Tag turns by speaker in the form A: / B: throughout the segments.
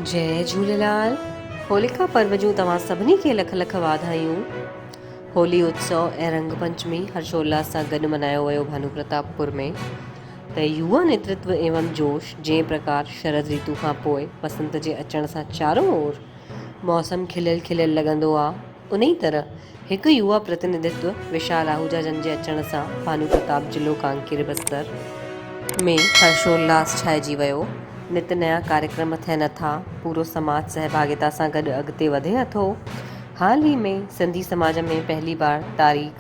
A: जय झूलेलाल। होलिका पर्व जूं तव्हां सभिनी खे लख लख वाधायूं। होली उत्सव ऐं रंग पंचमी हर्षोल्लास सां गॾु मल्हायो वियो भानु प्रतापपुर में। त युवा नेतृत्व एवं जोश जंहिं प्रकार शरद ऋतु खां पोइ वसंत जे अचण सां चारों ओर मौसम खिलियल खिलियल लॻंदो आहे, उन ई तरह हिकु युवा प्रतिनिधित्व विशाल आहूजा जन जे अचण सां भानु प्रताप जिलो कांकेर बस्तर में हर्षोल्लास छाइजी वियो। नित नया कार्यक्रम थियनि था, पूरो समाज सहभागिता सां गॾु अॻिते वधे थो। हाल ही में सिंधी समाज में पहली बार तारीख़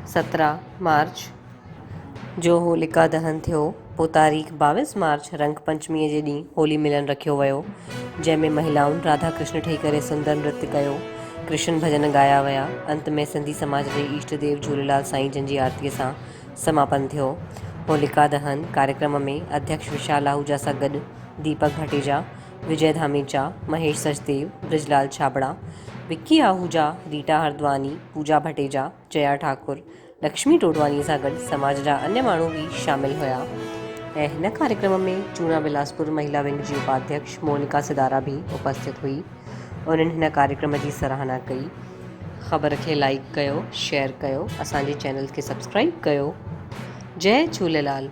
A: 17 मार्च जो होलिका दहन थियो। पोइ तारीख़ 22 मार्च रंग पंचमीअ जे ॾींहुं होली मिलन रखियो वियो, जंहिंमें महिलाउनि राधा कृष्ण ठही करे सुंदर नृत्य कयो, कृष्ण भजन ॻाया विया। अंत में सिंधी समाज जे ईष्ट देव झूलेलाल साईं जन जी आरतीअ सां समापन थियो। होलिका दहन कार्यक्रम में अध्यक्ष विशाल आहूजा सां गॾु दीपक भटेजा, विजय धामेचा, महेश सचदेव, ब्रिजलाल छाबड़ा, विक्की आहूजा, रीटा हरद्वानी, पूजा भटेजा, जया ठाकुर, लक्ष्मी टोडवानी सां गॾु समाज जा अन्य माण्हू भी शामिल हुया। ऐं हिन कार्यक्रम में चूना बिलासपुर महिला विंग जी उपाध्यक्ष मोनिका सिदारा भी उपस्थित हुई। उन्हनि हिन कार्यक्रम जी सराहना कई। ख़बर खे लाइक कयो, शेयर कयो, असांजे चैनल खे सब्सक्राइब कयो। जय झूलेलाल।